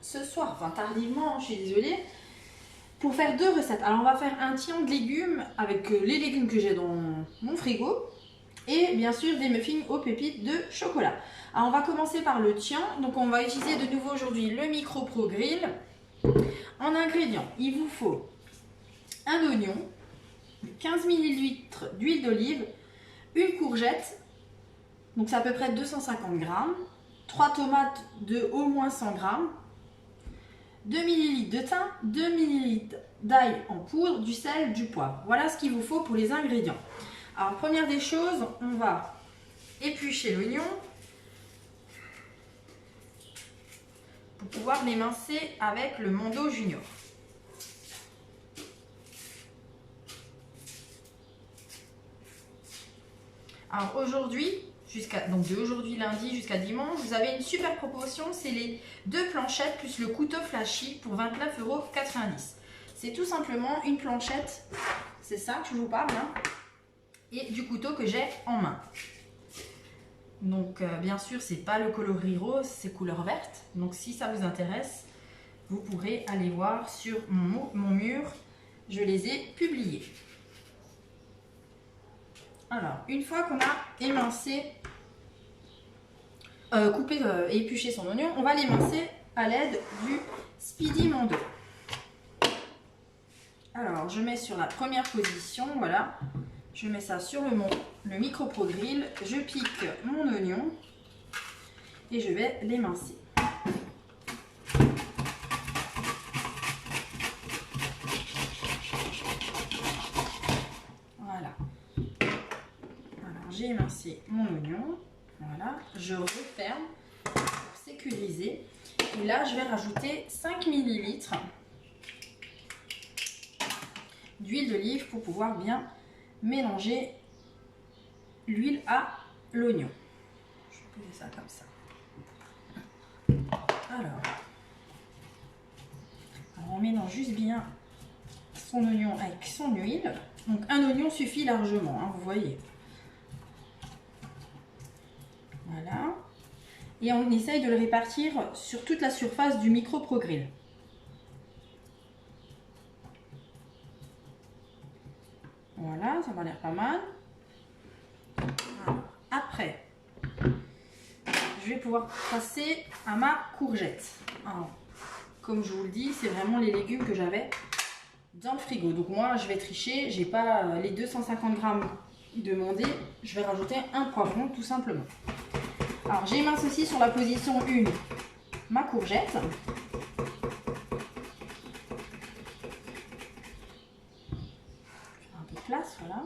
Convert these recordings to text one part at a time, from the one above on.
ce soir, enfin tardivement, je suis désolée, pour faire 2 recettes. Alors on va faire un tian de légumes avec les légumes que j'ai dans mon frigo et bien sûr des muffins aux pépites de chocolat. Alors on va commencer par le tian. Donc on va utiliser de nouveau aujourd'hui le Micro Pro Grill. En ingrédients, il vous faut un oignon, 15 ml d'huile d'olive, une courgette, donc c'est à peu près 250 g, 3 tomates de au moins 100 g, 2 ml de thym, 2 ml d'ail en poudre, du sel, du poivre. Voilà ce qu'il vous faut pour les ingrédients. Alors première des choses, on va éplucher l'oignon pour pouvoir l'émincer avec le Mondo Junior. Alors aujourd'hui, donc de aujourd'hui lundi jusqu'à dimanche, vous avez une super promotion, c'est les 2 planchettes plus le couteau flashy pour 29,90 €. C'est tout simplement une planchette, c'est ça que je vous parle, hein, et du couteau que j'ai en main. Donc bien sûr, c'est pas le coloris rose, c'est couleur verte. Donc si ça vous intéresse, vous pourrez aller voir sur mon mur, je les ai publiés. Alors, une fois qu'on a émincé, coupé et épluché son oignon, on va l'émincer à l'aide du Speedy Mondo. Alors, je mets sur la première position, voilà. Je mets ça sur le Micro Pro Grill, je pique mon oignon et je vais l'émincer. Voilà. Alors, j'ai émincé mon oignon, voilà. Je referme pour sécuriser. Et là, je vais rajouter 5 ml d'huile d'olive pour pouvoir bien mélanger l'huile à l'oignon. Je vais poser ça comme ça. Alors, on mélange juste bien son oignon avec son huile. Donc un oignon suffit largement, hein, vous voyez. Voilà. Et on essaye de le répartir sur toute la surface du Micro Pro Grill. Voilà, ça m'a l'air pas mal. Alors, après, je vais pouvoir passer à ma courgette. Alors, comme je vous le dis, c'est vraiment les légumes que j'avais dans le frigo. Donc moi, je vais tricher. J'ai pas les 250 g demandés. Je vais rajouter un poivron, tout simplement. Alors, j'émince aussi sur la position 1 ma courgette. Un peu de place, voilà.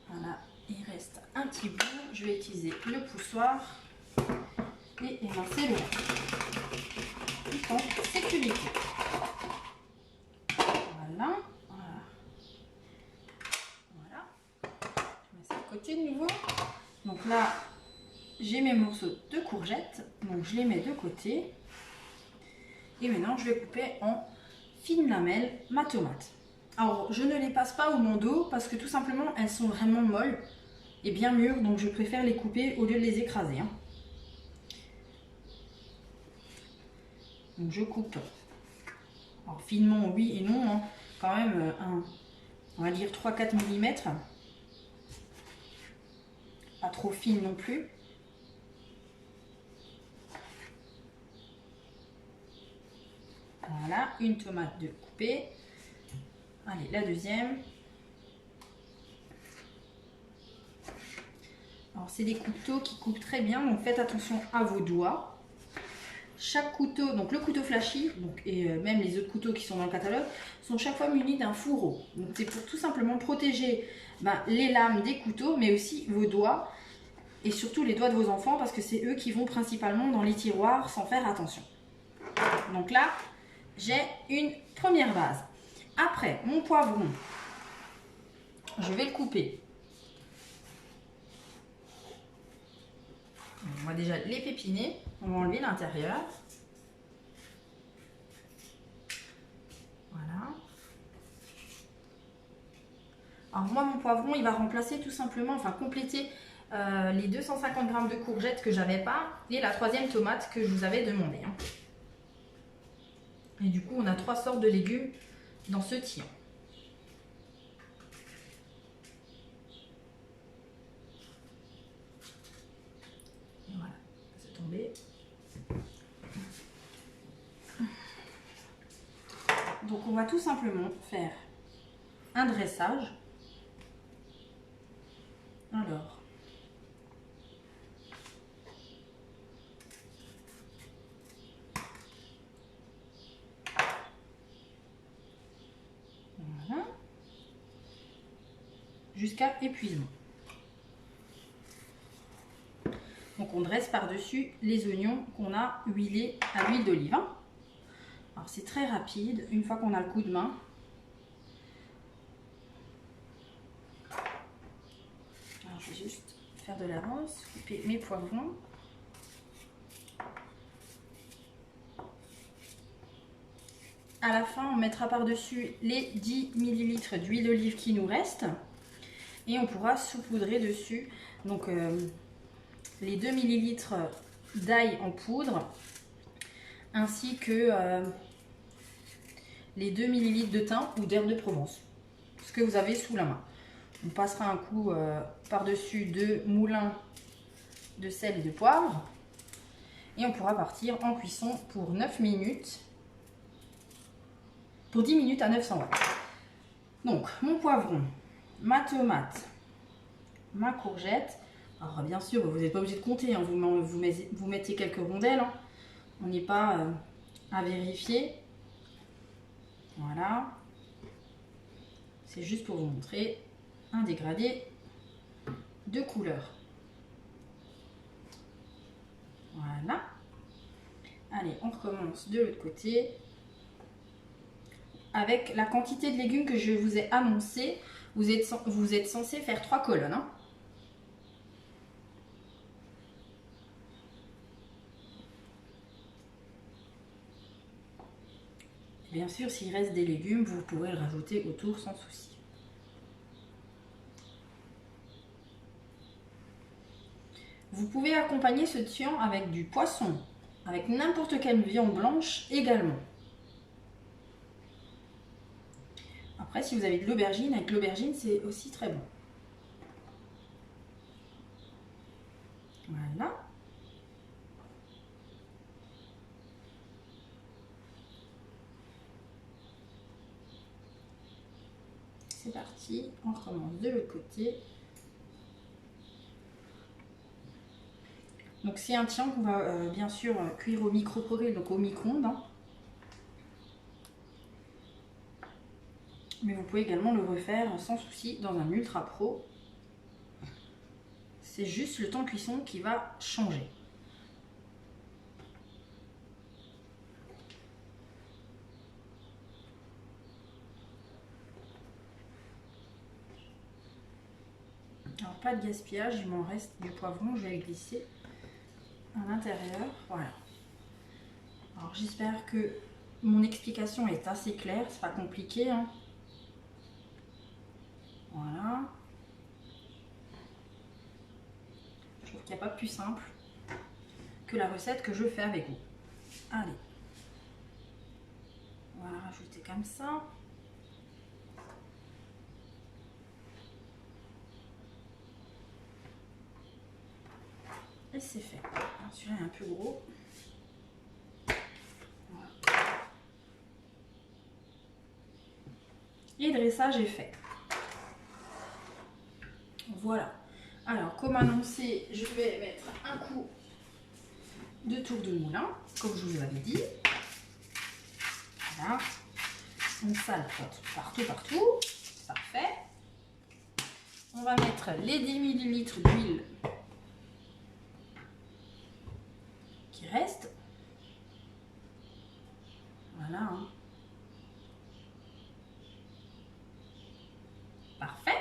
Voilà, il reste un petit bout. Je vais utiliser le poussoir et émincer le reste. Tout en sécurité. Voilà. Voilà. Je mets ça de côté de nouveau. Donc là, j'ai mes morceaux de courgettes. Donc je les mets de côté. Et maintenant, je vais couper en fines lamelles ma tomate. Alors, je ne les passe pas au Mondo parce que tout simplement, elles sont vraiment molles et bien mûres. Donc, je préfère les couper au lieu de les écraser, hein. Donc, je coupe. Alors, finement, oui et non, hein. Quand même, on va dire 3-4 mm. Pas trop fine non plus. Voilà, une tomate de coupée. Allez, la deuxième. Alors, c'est des couteaux qui coupent très bien, donc faites attention à vos doigts. Chaque couteau, donc le couteau flashy, donc, et même les autres couteaux qui sont dans le catalogue, sont chaque fois munis d'un fourreau. Donc c'est pour tout simplement protéger les lames des couteaux, mais aussi vos doigts, et surtout les doigts de vos enfants, parce que c'est eux qui vont principalement dans les tiroirs sans faire attention. Donc là, j'ai une première base. Après, mon poivron, je vais le couper. On va déjà les pépiner. On va enlever l'intérieur. Voilà. Alors moi, mon poivron, il va remplacer tout simplement, enfin compléter les 250 g de courgettes que j'avais pas et la 3e tomate que je vous avais demandé. Hein. Et du coup, on a 3 sortes de légumes dans ce tian. Voilà, c'est tombé. Donc on va tout simplement faire un dressage. Alors, voilà, jusqu'à épuisement. Donc on dresse par-dessus les oignons qu'on a huilés à l'huile d'olive. Alors c'est très rapide, une fois qu'on a le coup de main. Alors je vais juste faire de l'avance, couper mes poivrons. À la fin, on mettra par-dessus les 10 ml d'huile d'olive qui nous restent. Et on pourra saupoudrer dessus donc, les 2 ml d'ail en poudre, ainsi que les 2 ml de thym ou d'herbe de Provence, ce que vous avez sous la main. On passera un coup par-dessus 2 moulins de sel et de poivre. Et on pourra partir en cuisson pour 9 minutes. Pour 10 minutes à 900 watts. Donc, mon poivron, ma tomate, ma courgette. Alors, bien sûr, vous n'êtes pas obligé de compter, hein, vous mettez quelques rondelles. Hein. On n'est pas à vérifier. Voilà. C'est juste pour vous montrer un dégradé de couleur. Voilà. Allez, on recommence de l'autre côté. Avec la quantité de légumes que je vous ai annoncé, vous êtes censé faire 3 colonnes. Hein. Bien sûr, s'il reste des légumes, vous pourrez le rajouter autour sans souci. Vous pouvez accompagner ce tian avec du poisson, avec n'importe quelle viande blanche également. Après, si vous avez de l'aubergine, avec l'aubergine, c'est aussi très bon. Voilà. C'est parti, on recommence de l'autre côté. Donc c'est un tian qu'on va bien sûr cuire au micro-progrès, donc au micro-ondes. Hein. Mais vous pouvez également le refaire sans souci dans un ultra pro. C'est juste le temps de cuisson qui va changer. Alors pas de gaspillage, il m'en reste du poivron, je vais le glisser à l'intérieur. Voilà. Alors j'espère que mon explication est assez claire, c'est pas compliqué. Hein. Voilà. Je trouve qu'il n'y a pas plus simple que la recette que je fais avec vous. Allez. On va la rajouter comme ça. Et c'est fait. Celui-là est un peu gros. Voilà. Et le dressage est fait. Voilà. Alors, comme annoncé, je vais mettre un coup de tour de moulin, comme je vous l'avais dit. Voilà. On salpote partout. Parfait. On va mettre les 10 ml d'huile qui restent. Voilà. Hein. Parfait.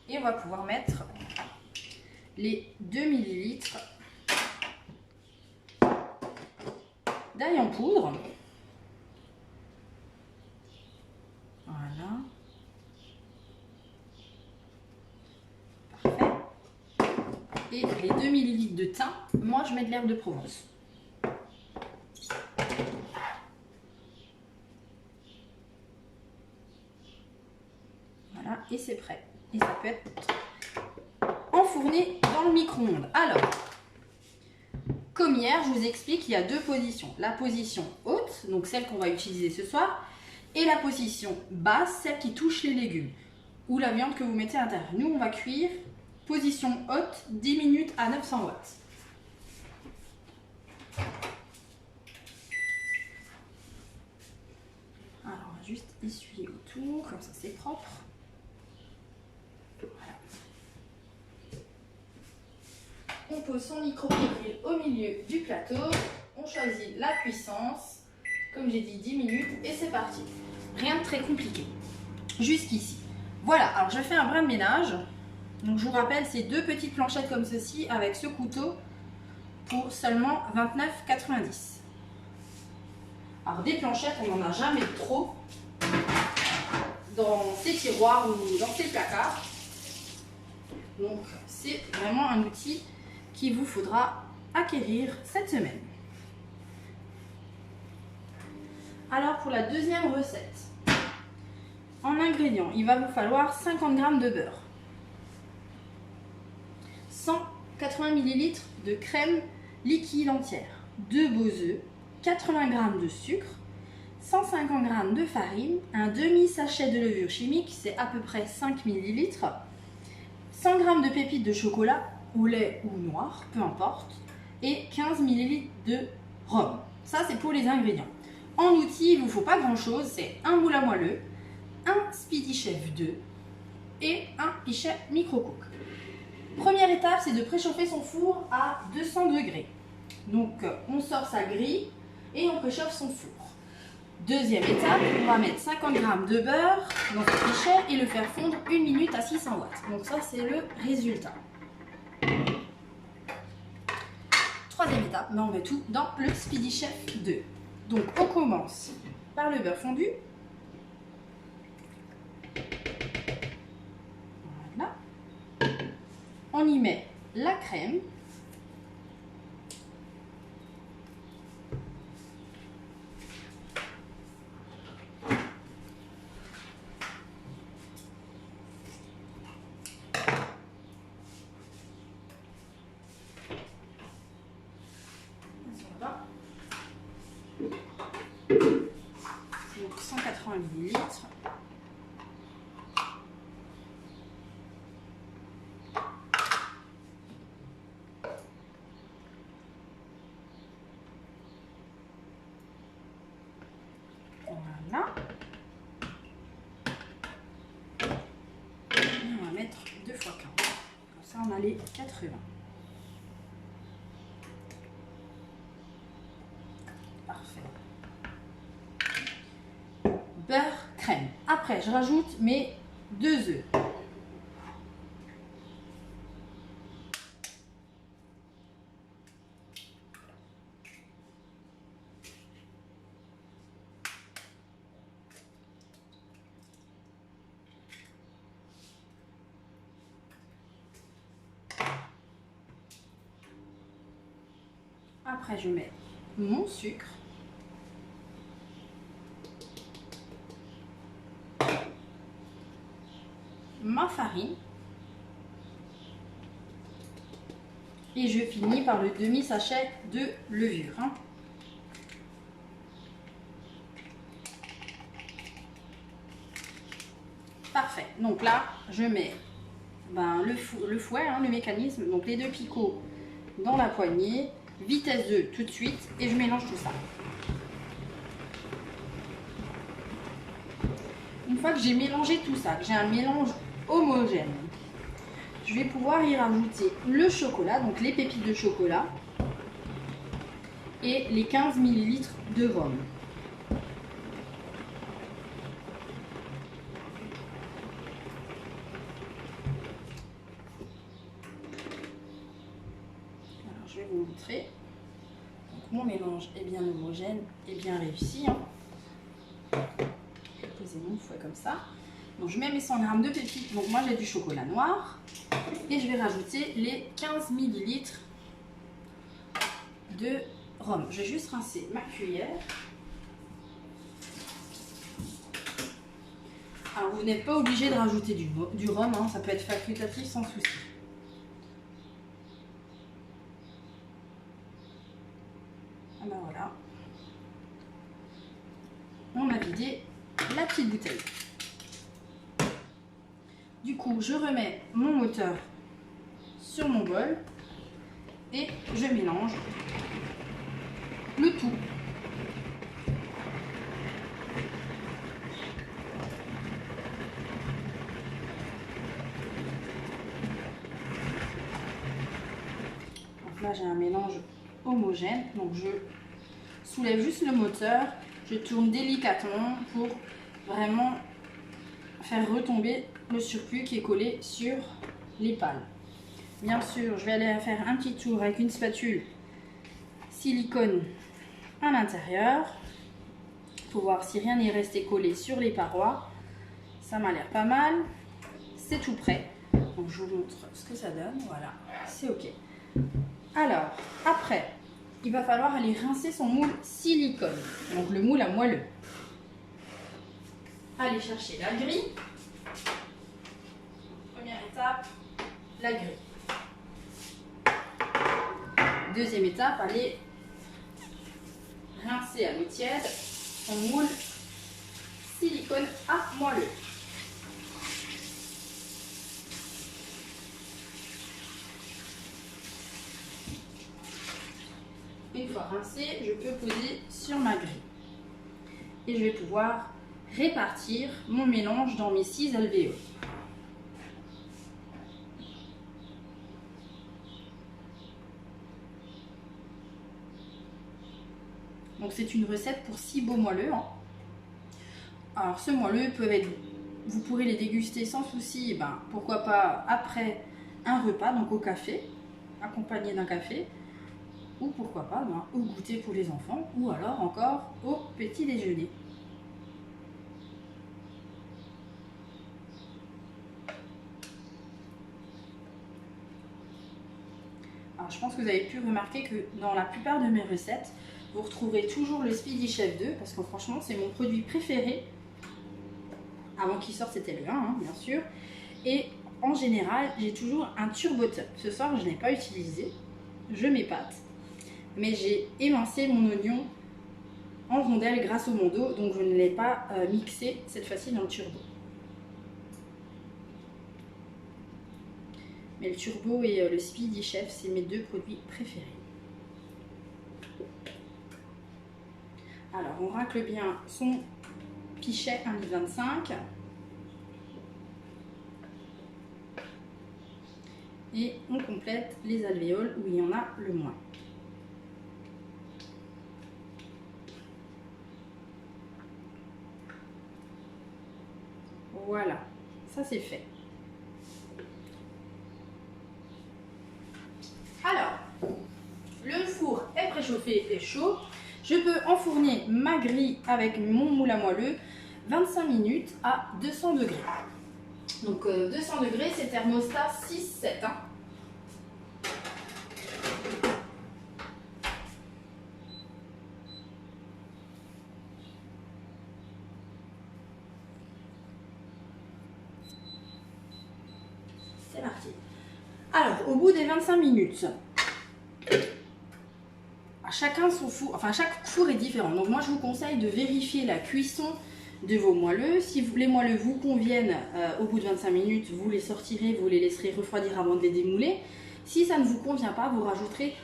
Et on va pouvoir mettre les 2 ml d'ail en poudre. Voilà. Et les 2 ml de thym, moi je mets de l'herbe de Provence. Voilà, et c'est prêt. Et ça peut être enfourné dans le micro-ondes. Alors, comme hier, je vous explique qu'il y a deux positions. La position haute, donc celle qu'on va utiliser ce soir, et la position basse, celle qui touche les légumes ou la viande que vous mettez à l'intérieur. Nous, on va cuire position haute, 10 minutes à 900 watts. Alors, on va juste essuyer autour, comme ça c'est propre. Voilà. On pose son micro-grill au milieu du plateau. On choisit la puissance. Comme j'ai dit, 10 minutes et c'est parti. Rien de très compliqué. Jusqu'ici. Voilà, alors je fais un brin de ménage. Donc je vous rappelle, c'est deux petites planchettes comme ceci avec ce couteau pour seulement 29,90 €. Alors des planchettes, on n'en a jamais trop dans ces tiroirs ou dans ces placards. Donc c'est vraiment un outil qu'il vous faudra acquérir cette semaine. Alors pour la deuxième recette, en ingrédients, il va vous falloir 50 g de beurre, 180 ml de crème liquide entière, 2 beaux œufs, 80 g de sucre, 150 g de farine, un demi-sachet de levure chimique, c'est à peu près 5 ml, 100 g de pépites de chocolat, au lait ou noir, peu importe, et 15 ml de rhum. Ça, c'est pour les ingrédients. En outil, il ne vous faut pas grand-chose, c'est un moule à moelleux, un Speedy Chef 2 et un pichet micro-cook. Première étape, c'est de préchauffer son four à 200 degrés. Donc, on sort sa grille et on préchauffe son four. Deuxième étape, on va mettre 50 g de beurre dans ce pichet et le faire fondre 1 minute à 600 watts. Donc ça, c'est le résultat. Troisième étape, on met tout dans le Speedy Chef 2. Donc, on commence par le beurre fondu. Voilà. On y met la crème. Donc 180 ml. Voilà. Et on va mettre 2 fois 40. Comme ça, on a les 80. Parfait. Beurre, crème. Après, je rajoute mes 2 œufs. Après, je mets mon sucre. Ma farine. Et je finis par le demi-sachet de levure. Parfait. Donc là, je mets le fouet, le mécanisme, donc les 2 picots dans la poignée, vitesse 2 tout de suite, et je mélange tout ça. Une fois que j'ai mélangé tout ça, que j'ai un mélange homogène, je vais pouvoir y rajouter le chocolat, donc les pépites de chocolat, et les 15 ml de rhum. Alors, je vais vous montrer. Donc, mon mélange est bien homogène et bien réussi. Je vais poser mon fouet comme ça. Donc je mets mes 100 g de pépites. Donc moi j'ai du chocolat noir. Et je vais rajouter les 15 ml de rhum. Je vais juste rincer ma cuillère. Alors vous n'êtes pas obligé de rajouter du rhum, hein, ça peut être facultatif sans souci. Ah ben voilà. On a vidé la petite bouteille. Du coup, je remets mon moteur sur mon bol et je mélange le tout. Donc là, j'ai un mélange homogène. Donc je soulève juste le moteur, je tourne délicatement pour vraiment faire retomber le surplus qui est collé sur les pales. Bien sûr, je vais aller faire un petit tour avec une spatule silicone à l'intérieur pour voir si rien n'est resté collé sur les parois. Ça m'a l'air pas mal, c'est tout prêt. Donc je vous montre ce que ça donne, voilà, c'est ok. Alors, après, il va falloir aller rincer son moule silicone, donc le moule à moelleux. Allez chercher la grille. Première étape, la grille. Deuxième étape, allez rincer à l'eau tiède son moule silicone à moelleux. Une fois rincé, je peux poser sur ma grille. Et je vais pouvoir répartir mon mélange dans mes 6 alvéoles. Donc c'est une recette pour 6 beaux moelleux. Hein. Alors ce moelleux peut être, vous pourrez les déguster sans souci, ben, pourquoi pas après un repas, donc au café, accompagné d'un café, ou pourquoi pas ben, au goûter pour les enfants, ou alors encore au petit déjeuner. Alors je pense que vous avez pu remarquer que dans la plupart de mes recettes, vous retrouverez toujours le Speedy Chef 2 parce que franchement c'est mon produit préféré. Avant qu'il sorte c'était le 1 hein, bien sûr. Et en général j'ai toujours un turbo top. Ce soir je n'ai pas utilisé, je m'épate. Mais j'ai émincé mon oignon en rondelles grâce au Mondo, donc je ne l'ai pas mixé cette fois-ci dans le turbo. Mais le turbo et le Speedy Chef, c'est mes 2 produits préférés. Alors, on racle bien son pichet 1,25 litre. Et on complète les alvéoles où il y en a le moins. Voilà, ça c'est fait. Alors, le four est préchauffé et chaud. Je peux enfourner ma grille avec mon moule à moelleux 25 minutes à 200 degrés. Donc 200 degrés, c'est thermostat 6-7. Hein. C'est parti. Alors, au bout des 25 minutes, chacun son four, enfin chaque four est différent. Donc moi je vous conseille de vérifier la cuisson de vos moelleux. Si les moelleux vous conviennent, au bout de 25 minutes, vous les sortirez, vous les laisserez refroidir avant de les démouler. Si ça ne vous convient pas, vous rajouterez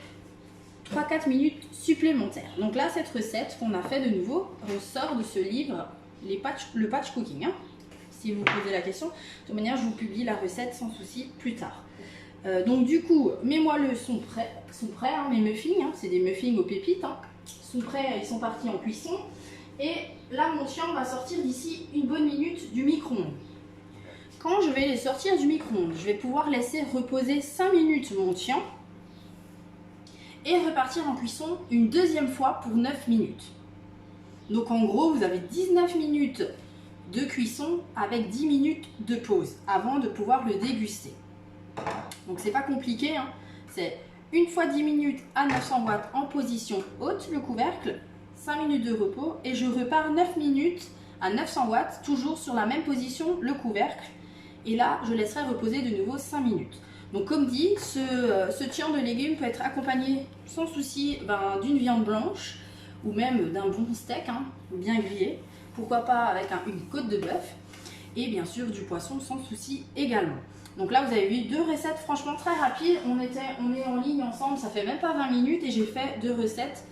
3-4 minutes supplémentaires. Donc là, cette recette qu'on a fait de nouveau ressort de ce livre, le patch cooking. Hein. Si vous vous posez la question, de toute manière, je vous publie la recette sans souci plus tard. Donc du coup, mes moelleux sont prêts hein, mes muffins, hein, c'est des muffins aux pépites, hein, sont prêts, ils sont partis en cuisson. Et là, mon tian va sortir d'ici une bonne minute du micro-ondes. Quand je vais les sortir du micro-ondes, je vais pouvoir laisser reposer 5 minutes mon tian et repartir en cuisson une deuxième fois pour 9 minutes. Donc en gros, vous avez 19 minutes de cuisson avec 10 minutes de pause avant de pouvoir le déguster. Donc c'est pas compliqué, hein. C'est une fois 10 minutes à 900 watts en position haute le couvercle, 5 minutes de repos et je repars 9 minutes à 900 watts, toujours sur la même position le couvercle. Et là, je laisserai reposer de nouveau 5 minutes. Donc comme dit, ce tian de légumes peut être accompagné sans souci d'une viande blanche ou même d'un bon steak, hein, bien grillé. Pourquoi pas avec une côte de bœuf et bien sûr du poisson sans souci également. Donc là, vous avez vu 2 recettes franchement très rapides. On est en ligne ensemble, ça fait même pas 20 minutes et j'ai fait 2 recettes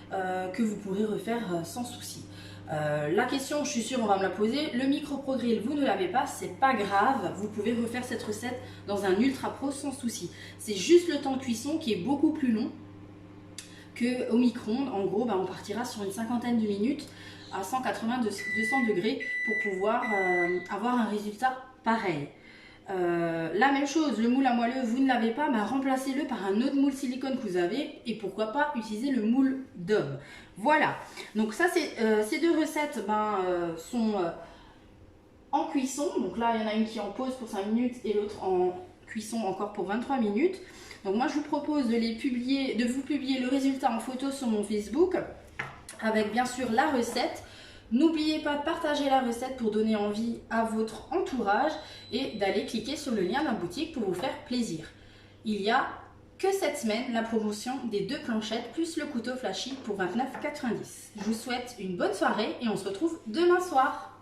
que vous pourrez refaire sans souci. La question, je suis sûre, on va me la poser. Le micro-pro-grill, vous ne l'avez pas, c'est pas grave. Vous pouvez refaire cette recette dans un Ultra Pro sans souci. C'est juste le temps de cuisson qui est beaucoup plus long qu'au micro-ondes. En gros, on partira sur une cinquantaine de minutes à 180-200 degrés pour pouvoir avoir un résultat pareil. La même chose, le moule à moelleux, vous ne l'avez pas, remplacez-le par un autre moule silicone que vous avez et pourquoi pas utiliser le moule Dom. Voilà, donc ça ces 2 recettes sont en cuisson. Donc là il y en a une qui est en pause pour 5 minutes et l'autre en cuisson encore pour 23 minutes. Donc moi je vous propose de vous publier le résultat en photo sur mon Facebook avec bien sûr la recette. N'oubliez pas de partager la recette pour donner envie à votre entourage et d'aller cliquer sur le lien de la boutique pour vous faire plaisir. Il y a que cette semaine la promotion des 2 planchettes plus le couteau flashy pour 29,90 €. Je vous souhaite une bonne soirée et on se retrouve demain soir.